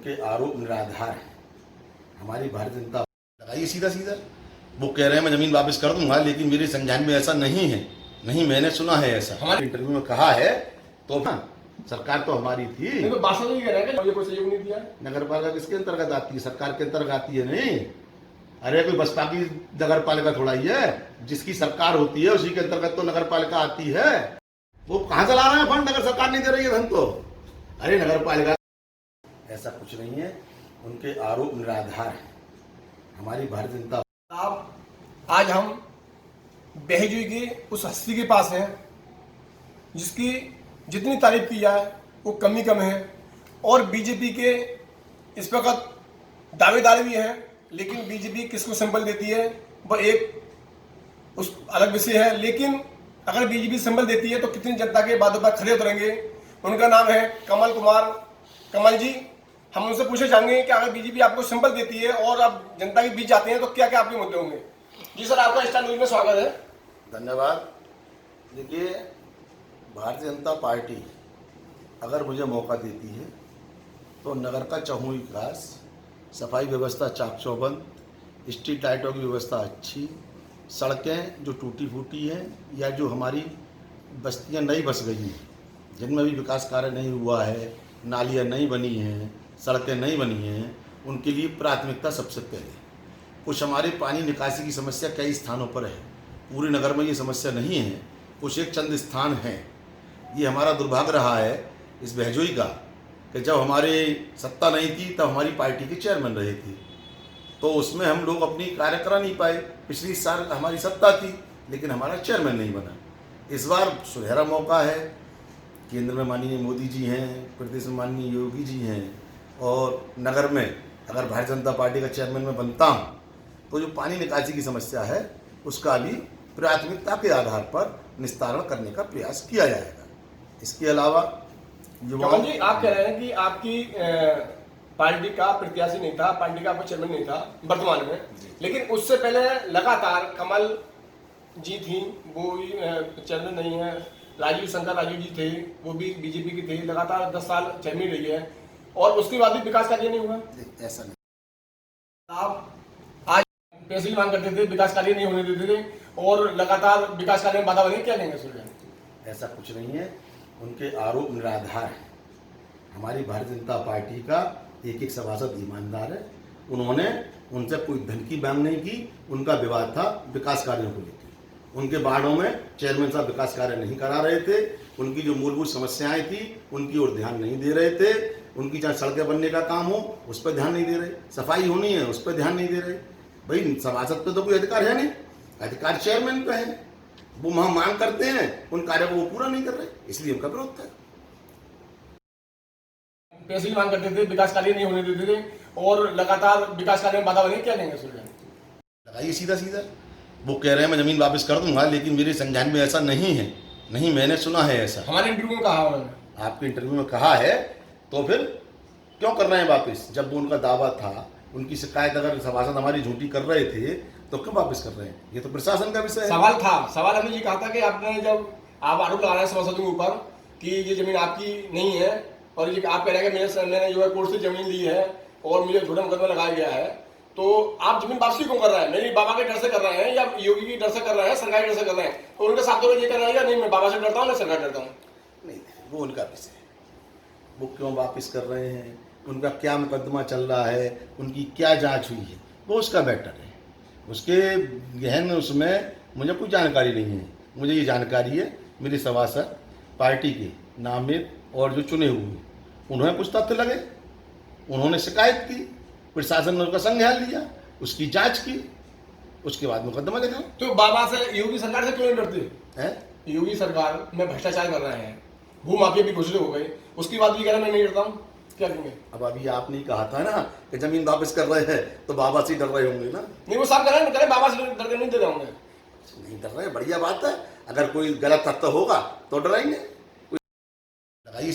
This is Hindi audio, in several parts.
उनके आरोप निराधार हैं। हमारी भारतीय जनता लगाइए सीधा सीधा। वो कह रहे हैं मैं जमीन वापस कर दूंगा, लेकिन मेरे संज्ञान में ऐसा नहीं है। नहीं, मैंने सुना है ऐसा, हमारे इंटरव्यू में कहा है। तो हाँ, सरकार तो हमारी थी। नहीं तो बादशाह तो ये कह रहा है कि मुझे कोई सहयोग नहीं दिया। नगर पालिका किसके अंतर्गत आती है? सरकार के अंतर्गत आती है। नहीं, अरे कोई बसपा की नगर पालिका थोड़ा ही है। जिसकी सरकार होती है उसी के अंतर्गत तो नगर पालिका आती है। वो कहां से ला रहे हैं फंड अगर सरकार नहीं दे रही है धन तो? अरे नगर पालिका ऐसा कुछ नहीं है। उनके आरोप निराधार हैं। हमारी भारतीय जनता आज हम बहजोई के उस हस्ती के पास हैं जिसकी जितनी तारीफ की जाए वो कमी कम है, और बीजेपी के इस वक्त दावेदार भी हैं, लेकिन बीजेपी किसको संबल देती है वह एक उस अलग विषय है। लेकिन अगर बीजेपी संबल देती है तो कितनी जनता के बातों पर खड़े उतरेंगे। उनका नाम है कमल कुमार। कमल जी, हम उनसे पूछना चाहेंगे कि अगर बीजेपी आपको संबल देती है और आप जनता के बीच जाते हैं तो क्या क्या आपके मुद्दे होंगे। जी सर, आपका स्टार न्यूज में स्वागत है। धन्यवाद। देखिए, भारतीय जनता पार्टी अगर मुझे मौका देती है तो नगर का चहुमुखी विकास, सफाई व्यवस्था चाक चौबंद, स्ट्रीट लाइटों की व्यवस्था अच्छी, सड़कें जो टूटी फूटी हैं या जो हमारी बस्तियां नई बस गई हैं जिनमें भी विकास कार्य नहीं हुआ है, नालियां नहीं बनी हैं, सड़कें नहीं बनी हैं, उनके लिए प्राथमिकता सबसे पहले। कुछ हमारे पानी निकासी की समस्या कई स्थानों पर है, पूरे नगर में ये समस्या नहीं है, कुछ एक चंद स्थान हैं। ये हमारा दुर्भाग्य रहा है इस बहजोई का कि जब हमारे सत्ता नहीं थी तब हमारी पार्टी के चेयरमैन रहे थे, तो उसमें हम लोग अपनी कार्य करा नहीं पाए। पिछली साल हमारी सत्ता थी लेकिन हमारा चेयरमैन नहीं बना। इस बार सुनहरा मौका है। केंद्र में माननीय मोदी जी हैं, प्रदेश में माननीय योगी जी हैं, और नगर में अगर भारतीय जनता पार्टी का चेयरमैन में बनता हूँ तो जो पानी निकासी की समस्या है उसका भी प्राथमिकता के आधार पर निस्तारण करने का प्रयास किया जाएगा। इसके अलावा कमल जी, आप कह रहे हैं कि आपकी पार्टी का प्रत्याशी नहीं था, पार्टी का आपका चेयरमैन नहीं था वर्तमान में, लेकिन उससे पहले लगातार कमल जी थी, वो भी चेयरमैन नहीं है। राजीव जी थे, वो भी बीजेपी के थे, लगातार 10 साल चेयरमैन रही है, और उसके बाद भी विकास कार्य नहीं हुआ। ऐसा नहीं, आप आज पैसे की मांग करते थे, विकास कार्य नहीं होने देते थे, और लगातार विकास कार्य में बाधा बनी। क्या कहेंगे सुन? ऐसा कुछ नहीं है। उनके आरोप निराधार हैं। हमारी भारतीय जनता पार्टी का एक एक सभासद ईमानदार है। उन्होंने उनसे कोई धन की मांग नहीं की। उनका विवाद था विकास कार्यों को लेकर। उनके वार्डों में चेयरमैन साहब विकास कार्य नहीं करा रहे थे। उनकी जो मूलभूत समस्याएं थी उनकी ओर ध्यान नहीं दे रहे थे। उनकी चाहे सड़कें बनने का काम हो उस पर ध्यान नहीं दे रहे, सफाई होनी है उस पर ध्यान नहीं दे रहे। भाई, सभासद पे तो कोई अधिकार है नहीं, अधिकार चेयरमैन पे है। वो वहां मांग करते हैं, उन कार्यों को वो पूरा नहीं कर रहे, इसलिए उनका विरोध था। पैसे की मांग करते थे, विकास कार्य नहीं होने देते थे, और लगातार विकास कार्य में बाधा बनी। क्या कहेंगे सुन? लगाइए सीधा सीधा। वो कह रहे हैं मैं जमीन वापस कर दूंगा, लेकिन मेरे संज्ञान में ऐसा नहीं है। नहीं, मैंने सुना है ऐसा, हमारे इंटरव्यू में कहा उन्होंने। आपके इंटरव्यू में कहा है, तो फिर क्यों कर रहे हैं वापस? जब वो उनका दावा था, उनकी शिकायत अगर सभासद हमारी झूठी कर रहे थे तो क्यों वापस कर रहे हैं? ये तो प्रशासन का विषय है। सवाल था, सवाल हमने ये कहा था कि आपने जब आप आरोप लगा रहे हैं सभासदों के ऊपर कि ये जमीन आपकी नहीं है, और ये आप कह रहे हैं कि मैंने जो है कोर्ट से जमीन ली है और मुझे झूठा मुकदमा लगाया गया है, तो आप जमीन वापसी क्यों कर रहे हैं? मेरी बाबा के डर से कर रहे हैं या योगी की डर से कर रहे हैं, सरकार के डर से कर रहे हैं? तो उनके साथ तो ये कर रहे हैं नहीं, मैं बाबा से डरता हूँ ना सरकार डरता हूँ। नहीं, वो उनका विषय है। वो क्यों वापस कर रहे हैं, उनका क्या मुकदमा चल रहा है, उनकी क्या जांच हुई है, वो उसका मैटर है। उसके गहन उसमें मुझे कोई जानकारी नहीं है। मुझे ये जानकारी है मेरे सभासद पार्टी के नामित और जो चुने हुए, उन्होंने कुछ तथ्य लगे, उन्होंने शिकायत की, प्रशासन ने उसका संज्ञान लिया, उसकी जांच की, उसके बाद मुकदमा लिखा। तो बाबा से, योगी सरकार से क्यों नहीं डरते हैं? योगी सरकार में भ्रष्टाचार कर रहे हैं, भूमाफिया भी घोषित हो गए, उसके बाद भी कह रहे मैं नहीं डरता हूँ। क्या कहेंगे? अब अभी आपने कहा था ना कि जमीन वापस कर रहे हैं तो बाबा से डर रहे होंगे ना? नहीं, वो साफ करें बाबा से डर नहीं दे रहे होंगे। नहीं डर रहे, बढ़िया बात है। अगर कोई गलत तथ्य होगा तो डराएंगे। लगाइए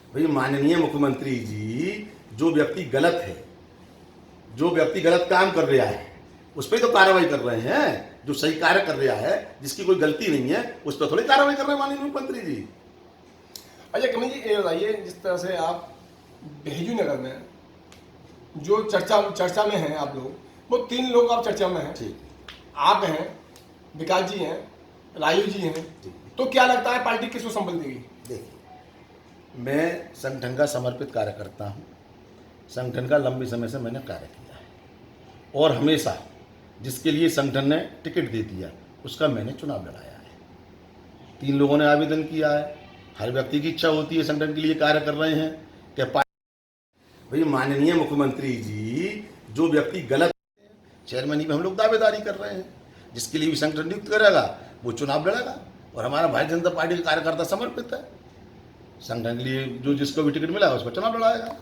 भाई, माननीय मुख्यमंत्री जी, जो व्यक्ति गलत है, जो व्यक्ति गलत काम कर रहा है उस पर तो कार्रवाई कर रहे हैं। जो सही कार्य कर रहा है, जिसकी कोई गलती नहीं है, उस पर थोड़ी कार्रवाई कर रहे हैं माननीय मुख्यमंत्री जी। अच्छा कमल जी, ये बताइए, जिस तरह से आप बहजू नगर में जो चर्चा में हैं आप लोग, वो 3 लोग आप चर्चा में हैं। ठीक। आप हैं, विकास जी हैं, राजू जी हैं। तो क्या लगता है पार्टी किसको संबल देगी? देखिए, मैं संगठन का समर्पित कार्यकर्ता हूँ। संगठन का लंबे समय से मैंने कार्य किया है और हमेशा जिसके लिए संगठन ने टिकट दे दिया उसका मैंने चुनाव लड़ाया है। 3 लोगों ने आवेदन किया है। हर व्यक्ति की इच्छा होती है संगठन के लिए कार्य कर रहे हैं कि भाई माननीय मुख्यमंत्री जी, जो व्यक्ति गलत चेयरमैन में हम लोग दावेदारी कर रहे हैं, जिसके लिए भी संगठन नियुक्त करेगा वो चुनाव लड़ेगा और हमारा भारतीय जनता पार्टी का कार्यकर्ता समर्पित है। संगठन के लिए जो जिसको भी टिकट मिला उसको चुनाव लड़ाएगा।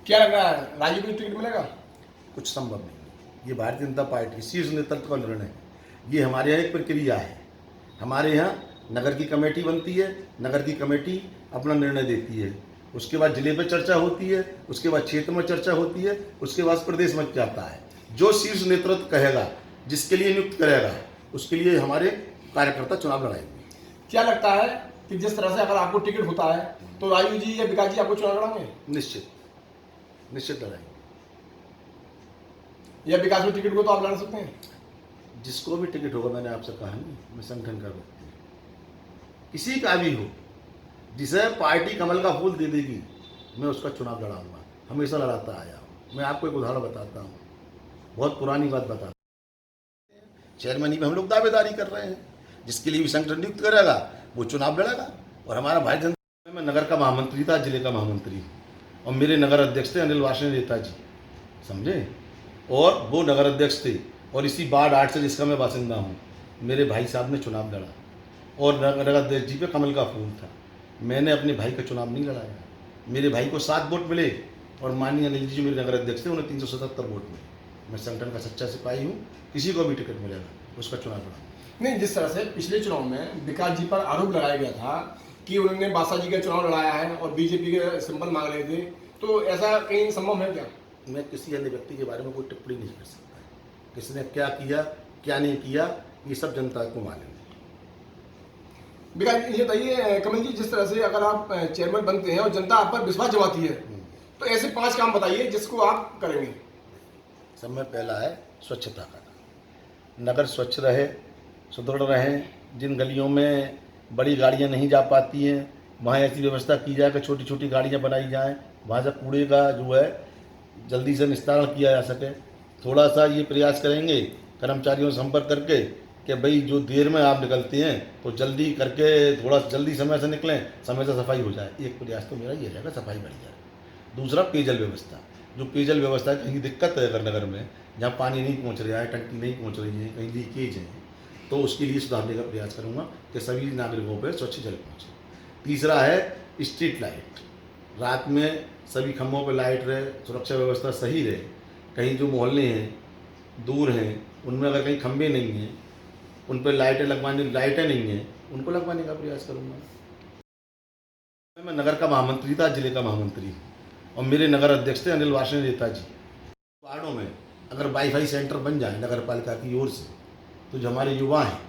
क्या लग रहा है, राजू को टिकट मिलेगा? कुछ संभव नहीं। ये भारतीय जनता पार्टी शीर्ष नेतृत्व का निर्णय है। ये हमारे यहाँ एक प्रक्रिया है। हमारे यहाँ नगर की कमेटी बनती है, नगर की कमेटी अपना निर्णय देती है, उसके बाद जिले पर चर्चा होती है, उसके बाद क्षेत्र में चर्चा होती है, उसके बाद प्रदेश में जाता है। जो शीर्ष नेतृत्व कहेगा, जिसके लिए नियुक्त करेगा, उसके लिए हमारे कार्यकर्ता चुनाव लड़ाएंगे। क्या लगता है कि जिस तरह से अगर आपको टिकट होता है तो राजू जी या विकास जी आपको चुनाव लड़ाएंगे? निश्चित लड़ाएंगे। या विकास में टिकट को तो आप लड़ सकते हैं? जिसको भी टिकट होगा, मैंने आपसे कहा नहीं, मैं संगठन का व्यक्ति हूं। किसी का भी हो, जिसे पार्टी कमल का फूल दे देगी, मैं उसका चुनाव लड़ाऊंगा। हमेशा लड़ाता आया हूँ। मैं आपको एक उदाहरण बताता हूँ, बहुत पुरानी बात बताता हूँ। चेयरमैन में हम लोग दावेदारी कर रहे हैं, जिसके लिए भी संगठन नियुक्त करेगा वो चुनाव लड़ेगा और हमारा भारतीय जनता। मैं नगर का महामंत्री था, जिले का महामंत्री हूँ और मेरे नगर अध्यक्ष थे अनिल वासनी नेता जी, समझे। और वो नगर अध्यक्ष थे और इसी वार्ड 8 से जिसका मैं बासिंदा हूँ, मेरे भाई साहब ने चुनाव लड़ा और नगर अध्यक्ष जी पे कमल का फूल था। मैंने अपने भाई का चुनाव नहीं लड़ाया। मेरे भाई को 7 वोट मिले और माननीय अनिल जी जो मेरे नगर अध्यक्ष थे उन्हें 377 वोट मिले। मैं संगठन का सच्चा सिपाही हूँ। किसी को भी टिकट मिलेगा उसका चुनाव लड़ा। नहीं, जिस तरह से पिछले चुनाव में विकास जी पर आरोप लगाया गया था कि उन्होंने बासा जी का चुनाव लड़ाया है और बीजेपी के सिंबल मांग रहे थे, तो ऐसा कहीं संभव है क्या? मैं किसी अन्य व्यक्ति के बारे में कोई टिप्पणी नहीं कर सकता। किसने क्या किया, क्या नहीं किया, ये सब जनता को मालूम है। विकास जी, ये बताइए कमल जी, जिस तरह से अगर आप चेयरमैन बनते हैं और जनता आप पर विश्वास जमाती है, तो ऐसे 5 काम बताइए जिसको आप करेंगे। सब में पहला है स्वच्छता का। नगर स्वच्छ रहे, सुदृढ़ रहे। जिन गलियों में बड़ी गाड़ियां नहीं जा पाती हैं, वहाँ ऐसी व्यवस्था की जाए कि छोटी छोटी गाड़ियां बनाई जाएं। वहाँ से कूड़े का जो है जल्दी से निस्तारण किया जा सके। थोड़ा सा ये प्रयास करेंगे कर्मचारियों से संपर्क करके कि भाई जो देर में आप निकलते हैं तो जल्दी करके थोड़ा जल्दी समय से निकलें, समय से सफाई हो जाए। एक प्रयास तो मेरा ये रहेगा, सफाई बढ़ जाए। दूसरा पेयजल व्यवस्था। जो पेयजल व्यवस्था कहीं दिक्कत है अगर नगर में, जहाँ पानी नहीं पहुँच रहा है, टंकी नहीं पहुँच रही है, कहीं लीकेज है, तो उसके लिए सुधारने का प्रयास करूँगा कि सभी नागरिकों पर स्वच्छ जल पहुँचे। तीसरा है स्ट्रीट लाइट। रात में सभी खम्भों पर लाइट रहे, सुरक्षा व्यवस्था सही रहे। कहीं जो मोहल्ले हैं दूर हैं उनमें अगर कहीं खम्भे नहीं हैं, उन पर लाइटें नहीं हैं, उनको लगवाने का प्रयास करूँगा। मैं नगर का महामंत्री था, जिले का महामंत्री और मेरे नगर अध्यक्ष थे अनिल वासनी नेता जी। वार्डों में अगर वाईफाई सेंटर बन जाए नगर पालिका की ओर से, तो जो हमारे युवा हैं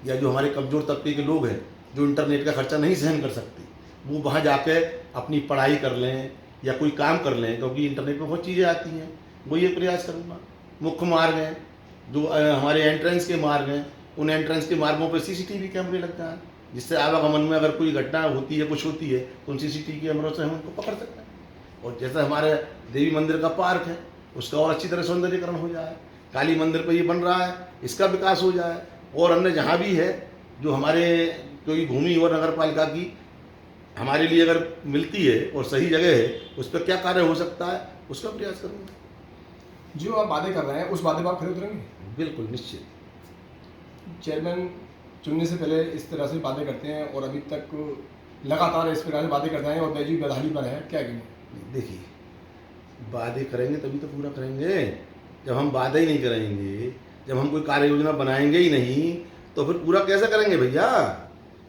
या जो हमारे कमज़ोर तबके के लोग हैं जो इंटरनेट का खर्चा नहीं सहन कर सकते, वो वहाँ जाके अपनी पढ़ाई कर लें या कोई काम कर लें, क्योंकि इंटरनेट में बहुत चीज़ें आती हैं। वो ये प्रयास करूँगा। मुख्य मार्ग हैं जो हमारे एंट्रेंस के मार्ग हैं, उन एंट्रेंस के मार्गों पर CCTV कैमरे लग जाएँ, जिससे आवागमन में अगर कोई घटना होती है, कुछ होती है, तो उन CCTV कैमरों से हम उनको पकड़ सकते हैं। और जैसे हमारे देवी मंदिर का पार्क है, उसका और अच्छी तरह सौंदर्यीकरण हो जाए। काली मंदिर पर ये बन रहा है, इसका विकास हो जाए। और अन्य जहाँ भी है जो हमारे कोई भूमि और नगर पालिका की हमारे लिए अगर मिलती है और सही जगह है, उस पर क्या कार्य हो सकता है, उसका प्रयास करूँगा। जो आप वादे कर रहे हैं उस वादे पर आप खड़े उतरेंगे? बिल्कुल, निश्चित। चेयरमैन चुनने से पहले इस तरह से वादे करते हैं और अभी तक लगातार इस प्रकार से वादे करते हैं और बैजू बदहाली पर है, क्या कहेंगे? देखिए, वादे करेंगे तभी तो पूरा करेंगे। जब हम वादे ही नहीं करेंगे, जब हम कोई कार्य योजना बनाएंगे ही नहीं, तो फिर पूरा कैसे करेंगे भैया?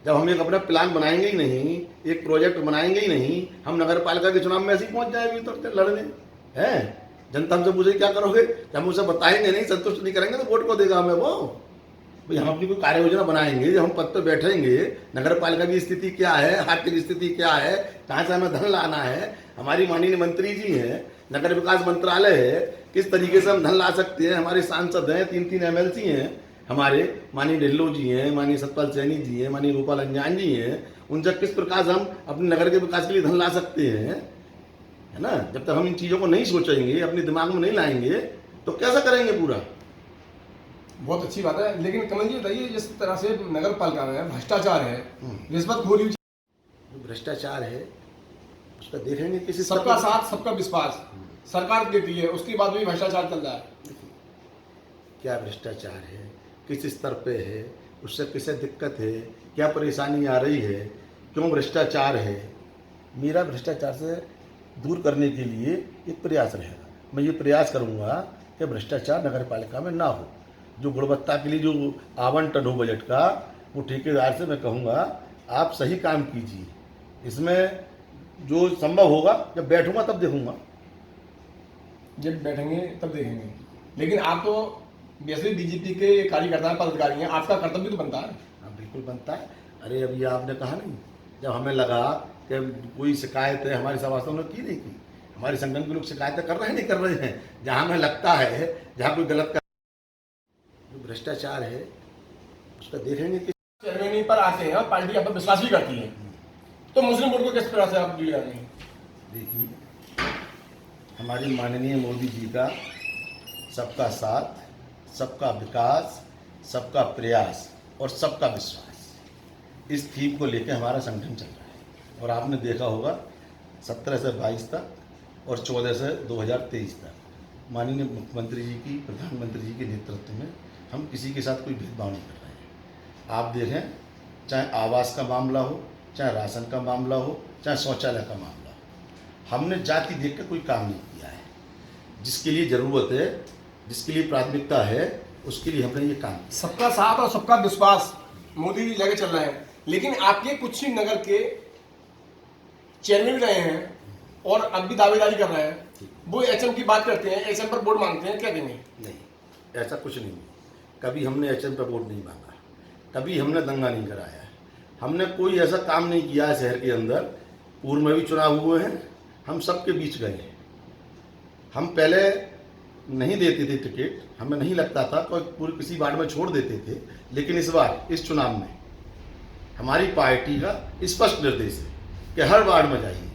जब हम एक अपना प्लान बनाएंगे ही नहीं, एक प्रोजेक्ट बनाएंगे ही नहीं, हम नगर पालिका के चुनाव में ऐसे ही पहुंच जाएंगे तो लड़ने हैं। जनता हमसे पूछे क्या करोगे, जब हम उसे बताएंगे नहीं, संतुष्ट नहीं करेंगे, तो वोट को देगा हमें वो? भाई हम अपनी कोई कार्य योजना बनाएंगे, जब हम पद पर बैठेंगे, नगर पालिका की स्थिति क्या है, आर्थिक स्थिति क्या है, कहाँ से हमें धन लाना है। हमारी माननीय मंत्री जी हैं, नगर विकास मंत्रालय है, किस तरीके से हम धन ला सकते हैं। हमारे सांसद हैं, 3 MLC हैं हमारे, माननीय ढिल्लो जी हैं, माननीय सतपाल सैनी जी हैं, माननीय रूपाल अंजान जी हैं। उनसे किस प्रकार से हम अपने नगर के विकास के लिए धन ला सकते हैं, है ना। जब तक हम इन चीज़ों को नहीं सोचेंगे, अपने दिमाग में नहीं लाएंगे, तो कैसा करेंगे पूरा। बहुत अच्छी बात है, लेकिन कमल जी बताइए, जिस तरह से नगर पालिका में भ्रष्टाचार है, रिश्वतखोरी, जो भ्रष्टाचार है उसका देखेंगे किसी सबका साथ सबका विश्वास सरकार देती है, उसके बाद भी भ्रष्टाचार चल रहा है। क्या भ्रष्टाचार है, किस स्तर पे है, उससे किसे दिक्कत है, क्या परेशानी आ रही है, क्यों भ्रष्टाचार है। मेरा भ्रष्टाचार से दूर करने के लिए एक प्रयास रहेगा। मैं ये प्रयास करूँगा कि भ्रष्टाचार नगर पालिका में ना हो। जो गुणवत्ता के लिए जो आवंटन हो बजट का, वो ठेकेदार से मैं कहूँगा आप सही काम कीजिए। इसमें जो संभव होगा, जब बैठूंगा तब देखूंगा। जब बैठेंगे तब देखेंगे, लेकिन आप तो वैसे बीजेपी के कार्यकर्ता पदाधिकारी हैं, आपका कर्तव्य तो बनता है। हाँ बिल्कुल बनता है। अरे अभी आपने कहा नहीं, जब हमें लगा कि कोई शिकायत है हमारी सभासदों ने की नहीं की, हमारे संगठन के लोग शिकायतें कर रहे हैं नहीं कर रहे हैं, जहाँ हमें लगता है जहाँ कोई गलत कर, जो भ्रष्टाचार है उसका देखेंगे कि चेयरमैन पर आते हैं और पार्टी आप पर विश्वास भी करती है, तो मुस्लिम वोट को किस तरह से आप डील करेंगे? देखिए, हमारी माननीय मोदी जी का सबका साथ, सबका विकास, सबका प्रयास और सबका विश्वास, इस थीम को लेकर हमारा संगठन चल रहा है। और आपने देखा होगा 17 से 22 तक और 14 से 2023 तक माननीय मुख्यमंत्री जी की, प्रधानमंत्री जी के नेतृत्व में हम किसी के साथ कोई भेदभाव नहीं कर रहे हैं। आप देखें, चाहे आवास का मामला हो, चाहे राशन का मामला हो, चाहे शौचालय का मामला हो, हमने जाति देख कर कोई काम नहीं किया है। जिसके लिए ज़रूरत है, जिसके लिए प्राथमिकता है, उसके लिए हमने ये काम किया। सबका साथ और सबका विश्वास मोदी जी लेके चल रहे हैं, लेकिन आपके कुछ ही नगर के चेयरमैन भी रहे हैं और अब भी दावेदारी कर रहे हैं, वो एचएम की बात करते हैं, एचएम पर वोट मांगते हैं, क्या देंगे? नहीं, ऐसा कुछ नहीं। कभी हमने एचएम पर वोट नहीं मांगा, कभी हमने दंगा नहीं कराया है, हमने कोई ऐसा काम नहीं किया है शहर के अंदर। पूर्व में भी चुनाव हुए हैं, हम सबके बीच गए हैं। हम पहले नहीं देते थे टिकट, हमें नहीं लगता था, कोई पूरे किसी वार्ड में छोड़ देते थे, लेकिन इस बार इस चुनाव में हमारी पार्टी का स्पष्ट निर्देश है कि हर वार्ड में जाइए,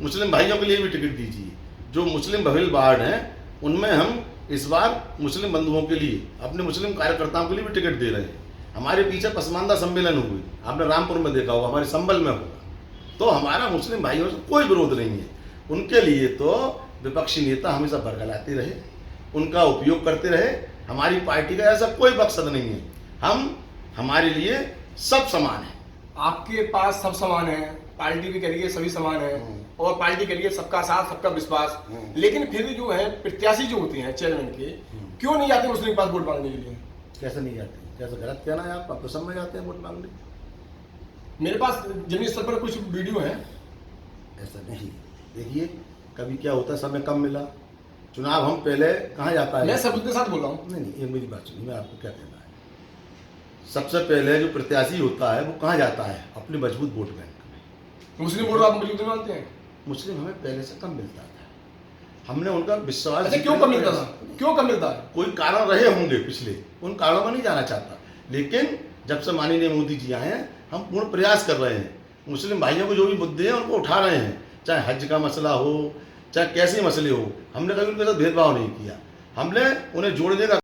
मुस्लिम भाइयों के लिए भी टिकट दीजिए। जो मुस्लिम बहुल वार्ड हैं उनमें हम इस बार मुस्लिम बंधुओं के लिए, अपने मुस्लिम कार्यकर्ताओं के लिए भी टिकट दे रहे हैं। हमारे पीछे पसमानदा सम्मेलन हुई, आपने रामपुर में देखा होगा, हमारे संबल में होगा। तो हमारा मुस्लिम भाइयों से कोई विरोध नहीं है। उनके लिए तो विपक्षी नेता हमेशा बरगलाते रहे, उनका उपयोग करते रहे। हमारी पार्टी का ऐसा कोई मकसद नहीं है। हम, हमारे लिए सब समान है। आपके पास सब समान है, पार्टी भी करिए सभी समान है, और पार्टी करिए सबका साथ सबका विश्वास, लेकिन फिर भी जो है प्रत्याशी जो होते हैं चेयरमैन के, क्यों नहीं जाते मुस्लिम के पास वोट मांगने के लिए? कैसे नहीं जाते? कैसे गलत कहना है आप तो सब में जाते हैं वोट मांगने। मेरे पास जमीन स्तर पर कुछ वीडियो है। ऐसा नहीं। देखिए, कभी क्या होता है, समय कम मिला, चुनाव हम पहले कहाँ जाता है। मैं सबूत के साथ बोल रहा हूँ। नहीं, ये मेरी बात सुनिए, मैं आपको क्या कहना है। सबसे पहले जो प्रत्याशी होता है वो कहाँ जाता है? अपने मजबूत वोट बैंक में। मुस्लिम वोट आप मौजूद मानते हैं? मुस्लिम हमें पहले से कम मिलता था, हमने उनका विश्वास। अच्छा, क्यों कम मिलता था? क्यों कम मिलता है? कोई कारण रहे होंगे पिछले, उन कारणों में नहीं जाना चाहता, लेकिन जब से माननीय मोदी जी आए हैं, हम पूर्ण प्रयास कर रहे हैं। मुस्लिम भाइयों को जो भी मुद्दे हैं उनको उठा रहे हैं, चाहे हज का मसला हो, चाहे कैसे मसले हो, हमने कभी उनके साथ भेदभाव नहीं किया। हमने उन्हें जोड़ने का।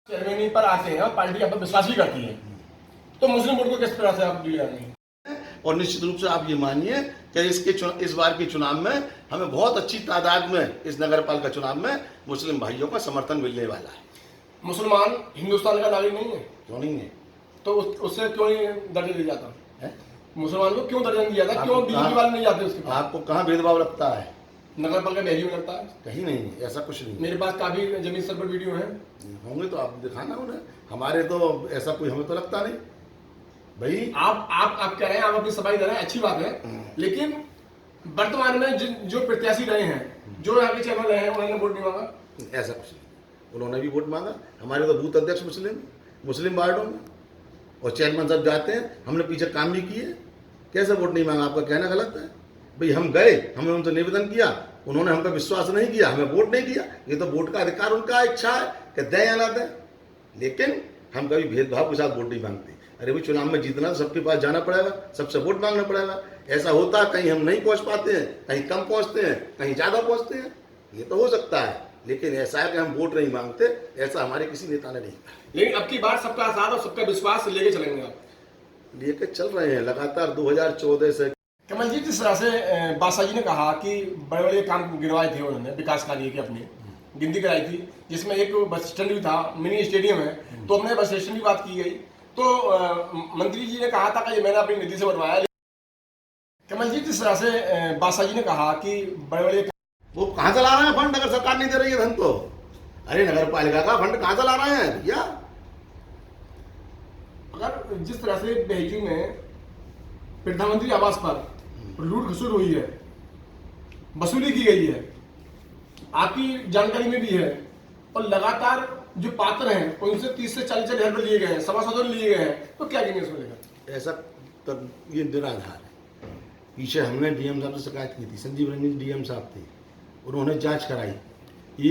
चेयरमैन पर आते हैं और पार्टी आप पर विश्वास भी करती है, तो मुस्लिम वोट को किस तरह से आप डील करेंगे? और निश्चित रूप से आप ये मानिए कि इस बार के चुनाव में हमें बहुत अच्छी तादाद में, इस नगर पालिका चुनाव में मुस्लिम भाइयों का समर्थन मिलने वाला है। मुसलमान हिंदुस्तान का नागरिक नहीं है? क्यों नहीं है? तो उससे क्यों नहीं दर्जा दिया जाता है? मुसलमान को क्यों दर्जा नहीं दिया था? क्यों बीजेपी वाले नहीं जाते उसके पास? आपको कहाँ भेदभाव लगता है? नगर पालिका वैल्यू में लगता है? कहीं नहीं, ऐसा कुछ नहीं। मेरे पास काफी जमीन स्तर पर वीडियो है। होंगे तो आप दिखाना उन्हें, हमारे तो ऐसा कोई हमें तो लगता नहीं भाई। आप कह रहे हैं, आप अपनी सफाई दे रहे हैं, अच्छी बात है, लेकिन वर्तमान में जो प्रत्याशी रहे हैं, जो यहाँ के चेयरमैन रहे हैं, उन्होंने वोट नहीं मांगा? ऐसा कुछ नहीं, उन्होंने भी वोट मांगा। हमारे तो बूथ अध्यक्ष मुस्लिम वार्डों में, और चेयरमैन साहब जाते हैं, हमने पीछे काम भी किए, कैसे वोट नहीं मांगा? आपका कहना गलत है भाई। हम गए, हमने उनसे निवेदन किया, उन्होंने हम पे विश्वास नहीं किया, हमें वोट नहीं दिया। ये तो वोट का अधिकार उनका इच्छा है कि दें या ना दें, लेकिन हम कभी भेदभाव के साथ वोट नहीं मांगते। अरे भाई चुनाव में जीतना तो सबके पास जाना पड़ेगा, सबसे वोट मांगना पड़ेगा। ऐसा होता है कहीं हम नहीं पहुंच पाते हैं, कहीं कम पहुंचते हैं, कहीं ज़्यादा पहुंचते हैं, ये तो हो सकता है, लेकिन ऐसा है कि हम वोट नहीं मांगते, ऐसा हमारे किसी नेता ने नहीं कहा। लेकिन अब की बार सबका साथ और सबका विश्वास लेके चलेंगे आप? लेके चल रहे हैं लगातार 2014 से। कमल जी, जिस तरह से बादशाह जी ने कहा कि बड़े बड़े काम गिरवाए थे उन्होंने, विकास कार्य की अपने गिनती कराई थी, जिसमें एक बस स्टैंड भी था, मिनी स्टेडियम है, तो हमने बस स्टेशन की बात की गई, तो मंत्री जी ने कहा था कि ये मैंने अपनी निधि से बनवाया। कमल जी, जिस तरह से बादशाह जी ने कहा कि बड़े बड़े वो कहाँ से ला रहे हैं फंड अगर सरकार नहीं दे रही है धन तो? अरे नगर पालिका का फंड कहाँ से ला रहे हैं भैया? अगर जिस तरह से बेहजू में प्रधानमंत्री आवास पर लूट खसुट हुई है, वसूली की गई है, आपकी जानकारी में भी है, और लगातार जो पात्र हैं उनसे 30 से 40 हजार रुपये लिए गए हैं, सभासदों लिए गए हैं, तो क्या कहेंगे इसको लेकर? ऐसा तब ये निराधार है। पीछे हमने डीएम साहब से शिकायत की थी, संजीव रंजन डीएम साहब थे, उन्होंने जांच कराई,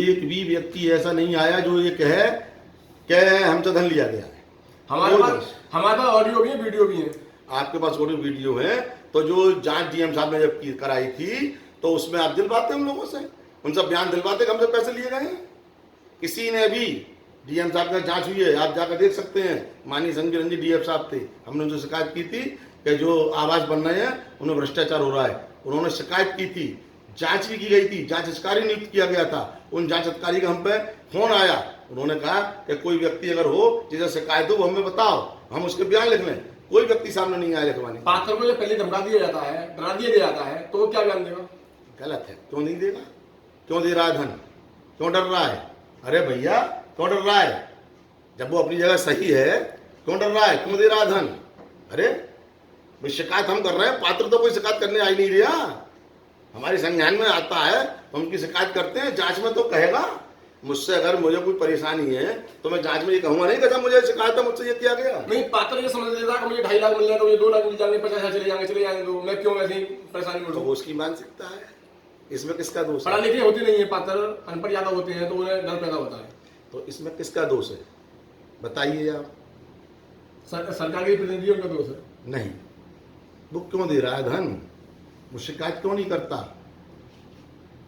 एक भी व्यक्ति ऐसा नहीं आया जो ये कहे कि हमसे धन लिया गया है। हमारे पास ऑडियो भी है, वीडियो भी है। आपके पास ऑडियो वीडियो है, तो जो जांच डीएम साहब ने जब कराई थी तो उसमें आप दिलवाते हम लोगों से, उनसे बयान दिलवाते कि हमसे पैसे लिए गए हैं। किसी ने भी डीएम साहब का जांच हुई है, आप जाकर देख सकते हैं, माननीय संजीव रंजन डीएम साहब थे, हमने उनसे शिकायत की थी कि जो आवास बन रहे हैं उनमें भ्रष्टाचार हो रहा है, उन्होंने शिकायत की थी, जांच भी की गई थी, जांच अधिकारी नियुक्त किया गया था, उन जांच अधिकारी का हम पे फोन आया, उन्होंने कहा कि कोई व्यक्ति अगर हो जिसे शिकायत हो वो हमें बताओ, हम उसके बयान लिख लें। कोई व्यक्ति सामने नहीं आया लिखवाने। पात्र को जब पहले धमका दिया जाता है, डरा दिया जाता है, तो वो क्या बयान देगा? गलत है, क्यों नहीं देगा? क्यों दे रहा है धन? क्यों डर रहा है? अरे भैया क्यों डर रहा है? जब वो अपनी जगह सही है, क्यों डर रहा है? क्यों दे रहा है धन? अरे भाई शिकायत हम कर रहे हैं, पात्र तो कोई शिकायत करने आई नहीं रहा, हमारे संज्ञान में आता है तो उनकी शिकायत करते हैं, जांच में तो कहेगा। मुझसे अगर मुझे कोई परेशानी है तो मैं जांच में ये कहूंगा नहीं कि मुझे शिकायत है, मुझसे ये किया गया। नहीं, पात्र ये समझ लेता कि मुझे 2.5 लाख मिल जाए तो मुझे 2 लाख मिल जाएंगे, 50,000 चले जाएंगे, तो मैं क्यों ऐसी परेशानी में? तो उसकी मानसिकता है, इसमें किसका दोष पढ़ा है? लिखे होते नहीं है पात्र, अनपढ़ ज्यादा होते हैं, तो उन्हें डर पैदा होता है। तो इसमें किसका दोष है बताइए आप? सरकार के प्रतिनिधियों का दोष है। नहीं, वो क्यों दे रहा है धन? वो शिकायत क्यों नहीं करता?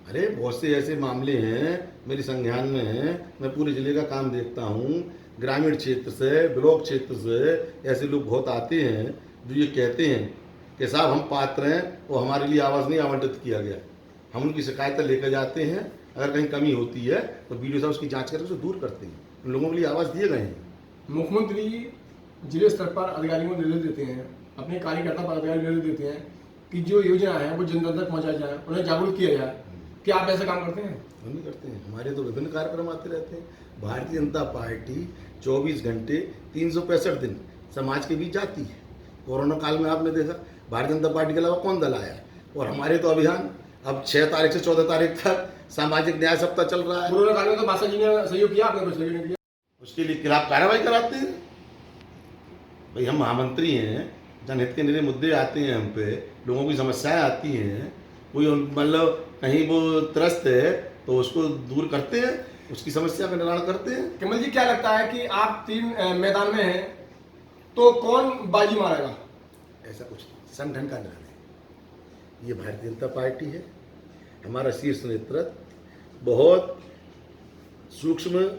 अरे बहुत से ऐसे मामले हैं मेरे संज्ञान में हैं, मैं पूरे जिले का काम देखता हूँ, ग्रामीण क्षेत्र से, ब्लॉक क्षेत्र से ऐसे लोग बहुत आते हैं जो ये कहते हैं कि साहब हम पात्र हैं और हमारे लिए आवास नहीं आवंटित किया गया। हम उनकी शिकायतें लेकर जाते हैं, अगर कहीं कमी होती है तो वीडियो साहब उसकी जांच करके उसे दूर करते हैं। उन लोगों के लिए आवास दिए गए हैं। मुख्यमंत्री जिले स्तर पर अधिकारियों को निर्देश देते हैं, अपने कार्यकर्ता पदाधिकारी निर्देश देते हैं कि जो योजना है वो जन जन तक पहुँचाया जाए, उन्हें जागरूक किया जाए। क्या आप ऐसे काम करते हैं? हम नहीं करते हैं, हमारे तो विभिन्न कार्यक्रम आते रहते हैं। भारतीय जनता पार्टी 24 घंटे 365 दिन समाज के बीच जाती है। कोरोना काल में आपने देखा भारतीय जनता पार्टी के अलावा कौन दल आया है, और हमारे तो अभियान अब 6 तारीख से 14 तारीख तक सामाजिक न्याय सप्ताह चल रहा है। कोरोना काल में तो बादशाह जी ने सहयोग किया, आपने कुछ सहयोग नहीं किया, उसके लिए खिलाफ कार्रवाई कराते हैं। भाई हम महामंत्री हैं, जनहित के निरे मुद्दे आते हैं, हम पे लोगों की समस्याएं आती हैं, कोई मतलब कहीं वो त्रस्त है तो उसको दूर करते हैं, उसकी समस्या का निवारण करते हैं। कमल जी, क्या लगता है कि आप 3 मैदान में हैं तो कौन बाजी मारेगा? ऐसा कुछ नहीं, संगठन का निर्णय। ये भारतीय जनता पार्टी है, हमारा शीर्ष नेतृत्व बहुत सूक्ष्म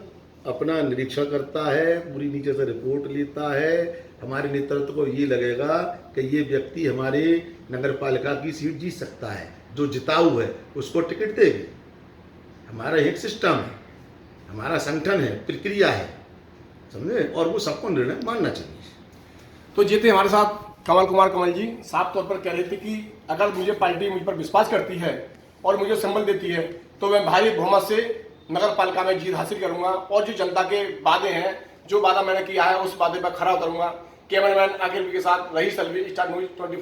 अपना निरीक्षण करता है, पूरी नीचे से रिपोर्ट लेता है। हमारे नेतृत्व को ये लगेगा कि ये व्यक्ति हमारे नगर पालिका की सीट जीत सकता है, जो जिताऊ है उसको टिकट देगी। हमारा एक सिस्टम है, हमारा संगठन है, प्रक्रिया है, समझे, और वो सबको निर्णय मानना चाहिए। तो जीते हमारे साथ कमल जी साफ तौर पर कह रहे थे कि अगर मुझे पार्टी मुझ पर विश्वास करती है और मुझे संबल देती है तो मैं भारी बहुमत से नगर पालिका में जीत हासिल करूंगा, और जो जनता के वादे हैं, जो वादा मैंने किया है उस वादे पर खरा उतरूंगा। कैमरामैन आकिल के साथ रही सलवी, स्टार न्यूज़ 24।